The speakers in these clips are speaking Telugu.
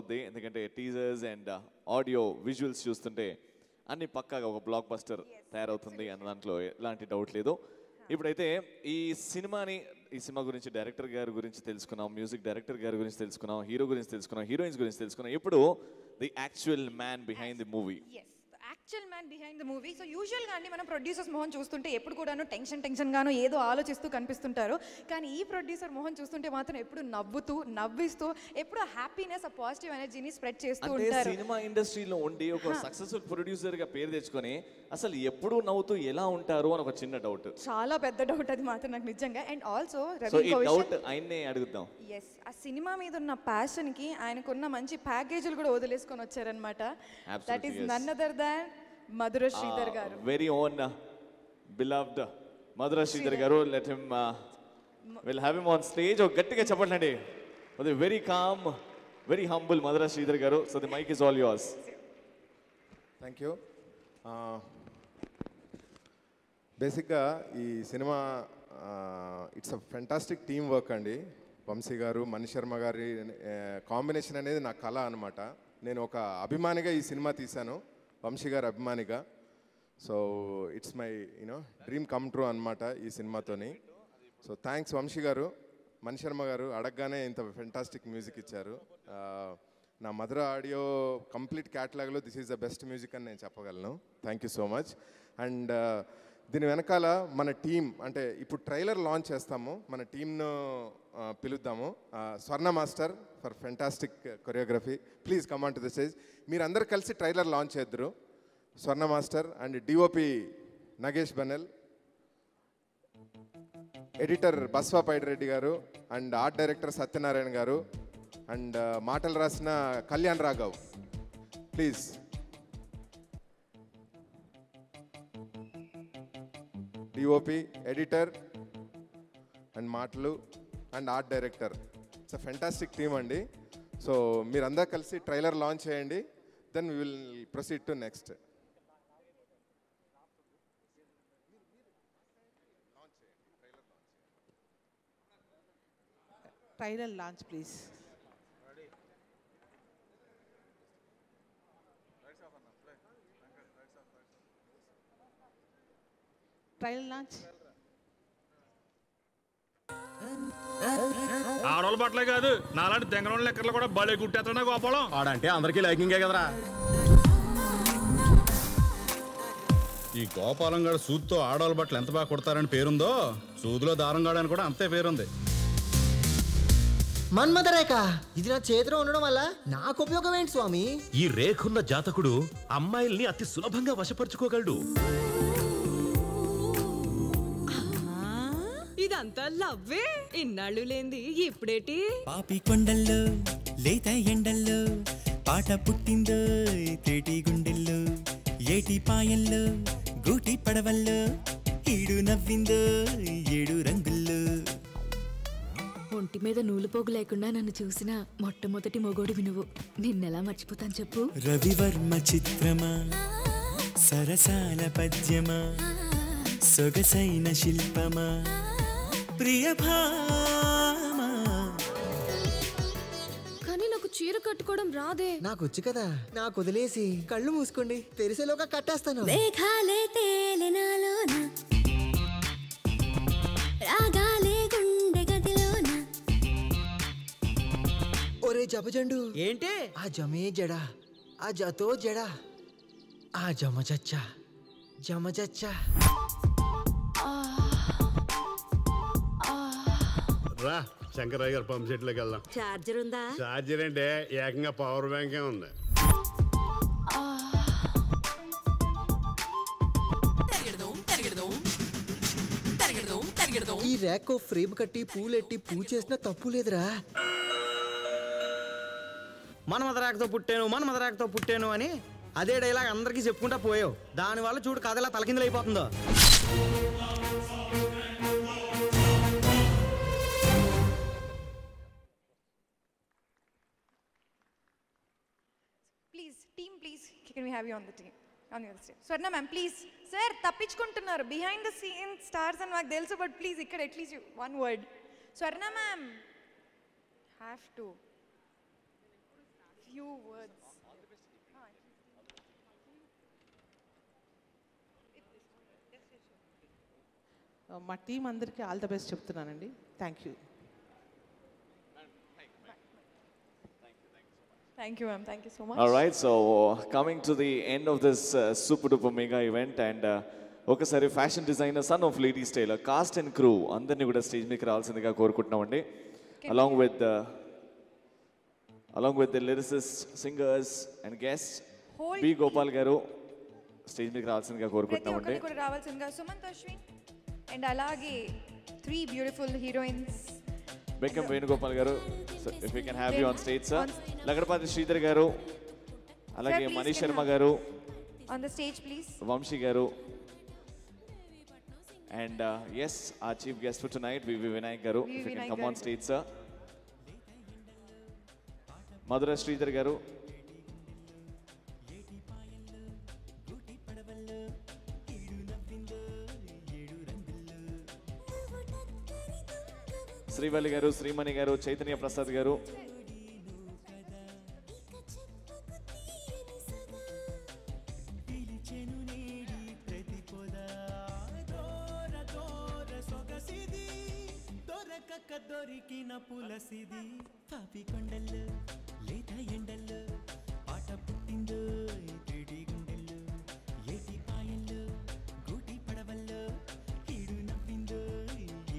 అవుద్ది. ఎందుకంటే టీజర్స్ అండ్ ఆడియో విజువల్స్ చూస్తుంటే అన్ని పక్కాగా ఒక బ్లాక్ బస్టర్ తయారవుతుంది అన్న దాంట్లో ఎలాంటి డౌట్ లేదు. ఇప్పుడైతే ఈ సినిమా గురించి డైరెక్టర్ గారి గురించి తెలుసుకున్నాం, మ్యూజిక్ డైరెక్టర్ గారి గురించి తెలుసుకున్నాం, హీరో గురించి తెలుసుకున్నాం, హీరోయిన్స్ గురించి తెలుసుకున్నాం. ఇప్పుడు the actual man behind the movie. Actual man behind the movie. So యూజువల్గా అండి మనం ప్రొడ్యూసర్స్ మొహం చూస్తుంటే ఎప్పుడు కూడాను టెన్షన్గాను ఏదో ఆలోచిస్తూ కనిపిస్తుంటారు. కానీ ఈ ప్రొడ్యూసర్ మొహం చూస్తుంటే మాత్రం ఎప్పుడు నవ్విస్తూ ఎప్పుడు హ్యాపీనెస్, ఆ పాజిటివ్ ఎనర్జీని స్ప్రెడ్ చేస్తూ ఉంటారు. సినిమా ఇండస్ట్రీలో ఉండి ఒక సక్సెస్ఫుల్ ప్రొడ్యూసర్ గా పేరు తెచ్చుకొని అసలు ఎప్పుడు నవ్వుతూ ఎలా ఉంటారు అని ఒక చిన్న డౌట్. చాలా పెద్ద డౌట్ అది మాత్రం నాకు నిజంగా. అండ్ ఆల్సో డౌట్ ఆయన్నే అడుగుదాం. ఎస్, ఆ సినిమా మీద ఉన్న ప్యాషన్ కి ఆయనకున్న మంచి ప్యాకేజీలు కూడా వదిలేసుకొని వచ్చారనమాట. That is none other than Madhura Sridhar garu. Very own beloved Madhura Sridhar garu. Let him will have him on stage. ఒక గట్టిగా చెప్పండి. Very calm, very humble Madhura Sridhar garu. So the mic is all yours. Thank you. బేసిక్గా ఈ cinema it's a fantastic team work అండి. వంశీ గారు, మణిశర్మ గారి కాంబినేషన్ అనేది నా కళ అనమాట. నేను ఒక అభిమానిగా ఈ సినిమా తీశాను, వంశీ గారు అభిమానిగా. So it's my dream come true అనమాట ఈ సినిమాతోని. సో థ్యాంక్స్ వంశీ గారు, మణిశర్మ గారు. అడగగానే ఇంత ఫెంటాస్టిక్ మ్యూజిక్ ఇచ్చారు. నా మధుర ఆడియో కంప్లీట్ క్యాటలాగ్లో this is the best music అని నేను చెప్పగలను. Thank you so much. And దీని వెనకాల మన టీం, అంటే ఇప్పుడు ట్రైలర్ లాంచ్ చేస్తాము, మన టీంను పిలుద్దాము. Swarna master for fantastic choreography, please come on to the stage. మీరందరూ కలిసి ట్రైలర్ లాంచ్ చేద్దరు. Swarna master and DOP Nagesh Banel, editor Baswa Paidireddy garu, and art director Satyanarayana garu, and మాటలు రాసిన Kalyan Raghav. Please. DOP, editor and మాటలు and art director. It's a fantastic team అండి. సో మీరందరూ కలిసి ట్రైలర్ లాంచ్ చేయండి. Then we will proceed to next. Trailer launch please. Trailer launch. ఆడవాళ్ళ బట్టలే కాదు, నాలాంటి దెంగరోళ్ళ లెక్కర్లు కూడా బలే గుట్టేస్తాడా గోపాలం. ఆడంటే అందరికీ లైకింగే కదరా. ఈ గోపాలం గారు సూద్తో ఆడవాళ్ళ బట్టలు ఎంత బాగా కుడతారని పేరుందో, సూదులో దారం గాడని కూడా అంతే పేరుంది. మన్మథ రేఖ, ఇది నా చేతిలో ఉండడం వల్ల నాకు ఉపయోగం ఏంటి స్వామి? ఈ రేఖున్న జాతకుడు అమ్మాయిల్ని అతి సులభంగా వశపరుచుకోగలడు. ఇదంతా లవ్వే, ఇన్నాళ్ళు లేంది ఇప్పుడేటి? పాపి కొండల్లో లేత ఎండల్లో పాట పుట్టిందో తేటి గుండెల్లో, ఏటి పాయల్లో గూటి పడవల్లో ఈడు నవ్విందో ఏడు రంగుల్లో. ఒంటి మీద నూలు పోగు లేకుండా నన్ను చూసిన మొట్టమొదటి మొగోడివి నువ్వు. నిన్నెలా మర్చిపోతాను చెప్పు? రవివర్మ చిత్రమా, సరసాల పద్యమా, సొగసైన శిల్పమా, ప్రియభామా. కానీ నాకు చీర కట్టుకోవడం రాదే. నాకు వచ్చు కదా, నాకు వదిలేసి కళ్ళు మూసుకోండి, తెరిసేలోగా కట్టేస్తాను. మేఘాలే తేలినాలోన, రాగాలే గుండె గదిలోన. ఒరే జపజండు, ఏంటి? ఆ జమే జడా, ఆ జతో జడా, ఆ జమచచ్చా జమచచ్చా. రా శంకరయ్య గారు పంప్ సెట్లోకి వెళ్దాం. చార్జర్ ఉందా? చార్జర్ అంటే ఏకంగా పవర్ బ్యాంకే ఉంది. ఈ ర్యాక్ ఫ్రేమ్ కట్టి పూలెట్టి పూజ చేసినా తప్పు లేదురా. మన్మథ రేఖతో పుట్టాను అని అదే డైలాగ్ అందరికీ చెప్పుకుంటా పోయావు. దానివల్ల చూడు కథ ఎలా తలకిందులు అయిపోతుందో. Please team, please can we have you on the team, on your stage. Swarna ma'am please. Sir తప్పించుకుంటున్నారు, బిహైండ్ ద సీన్ స్టార్స్ అని మాకు తెలుసు, బట్ ప్లీజ్ ఇక్కడ at least one word. Swarna ma'am have to. few words. మా టీం అందరికీ ఆల్ ద బెస్ట్ చెప్తున్నానండి. Thank you. Thank you, ma'am. Thank you so much. All right, so coming to the end of this super duper mega event, and ఒకసారి fashion designer son of ladies tailor cast and crew అందరినీ కూడా స్టేజ్ మీదకి రావాల్సిందిగా కోరుకుంటున్నామండి. along with the lyricists, singers and guests, B Gopal garu stage మీదకి రావాల్సిందిగా కోరుకుంటున్నామండి. ప్రతి ఒక్కరు కూడా రావాల్సిందిగా సుమంత్ అశ్విన్ అండ్ అలాగే 3 బ్యూటిఫుల్ హీరోయిన్స్ బెక్కం వేణుగోపాల్ గారు, if we can have you on stage, sir. Lagadapati Sridhar గారు, అలాగే మనీష్ శర్మ గారు on the stage please. Vamsi గారు, and yes, our chief guest for tonight, VV Vinayak garu, if you can come on stage, sir. Madhura Sridhar garu, Srivalli garu, Srimani garu, Chaitanya Prasad garu, దొరికిన పులసిది పాపి కొండల్లో లేత ఎండల్లో పాట పుట్టిందో తిడి గుండెల్లో ఏటి పాయల్లో గూటి పడవల్లో ఈడు నవ్విందో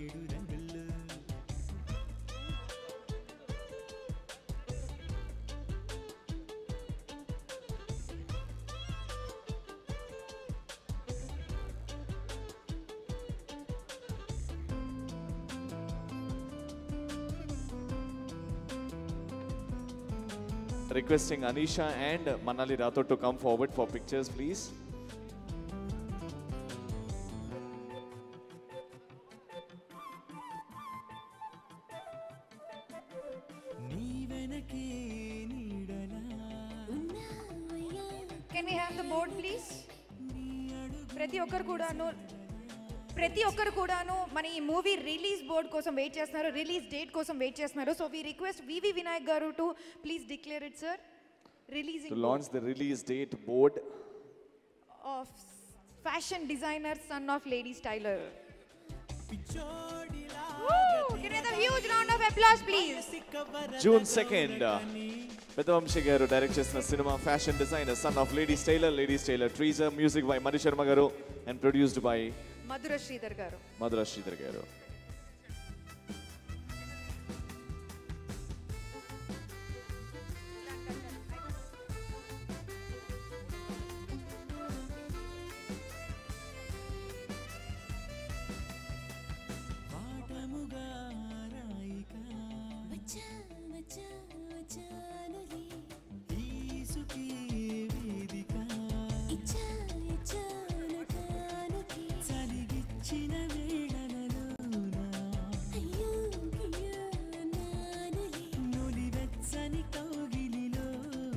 ఏడు రంగుల్లో. requesting Anisha and Manali Rathod to come forward for pictures, please. Can we have the board please? ప్రతి ఒక్కరు కూడాను మన ఈ మూవీ రిలీజ్ బోర్డ్ కోసం వెయిట్ చేస్తున్నారు, రిలీజ్ డేట్ కోసం వెయిట్ చేస్తున్నారు. సో వి రిక్వెస్ట్ వివి వినాయక్ గారు to please declare it sir. Releasing to launch the release date board of fashion designer son of lady styler. Woo! Give it a huge round of applause please. June 2nd, Vedavamshi garu direct chesina cinema fashion designer son of ladies tailor teaser, music by Manish Sharma garu and produced by Madhura Sridhar garu.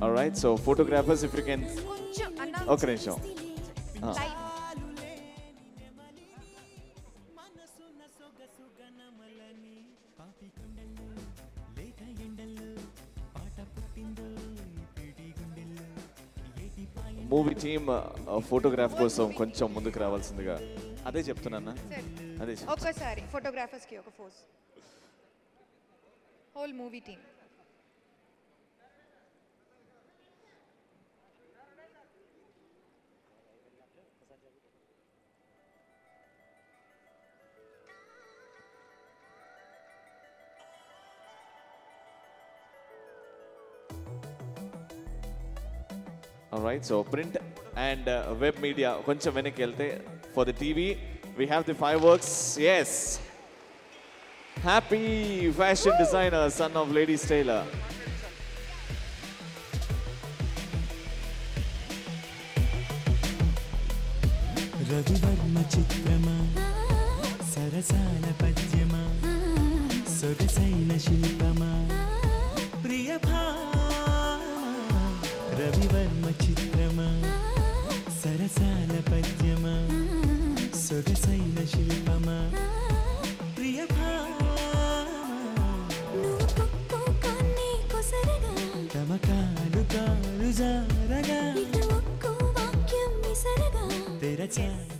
All right, so photographers, if you can. Okay, Nisha. Movie team photograph కోసం కొంచెం ముందుకు రావాల్సిందిగా అదే చెప్తున్నా. అదే ఒక్కసారి ఫోటోగ్రాఫర్స్ కి ఒక pose. Whole movie team. All right, so print and web media koncham veniki velte. For the TV we have the fireworks. Yes, happy fashion designer son of ladies tailor. Ravi Varma చిత్రమా సరసాల పద్యమా సొగసైన శిల్పమా ప్రియ రవివర్మ చిత్రమా సరసాల పద్యమా సొగసైన శిల్పమా ప్రియ తమకాల సరసాల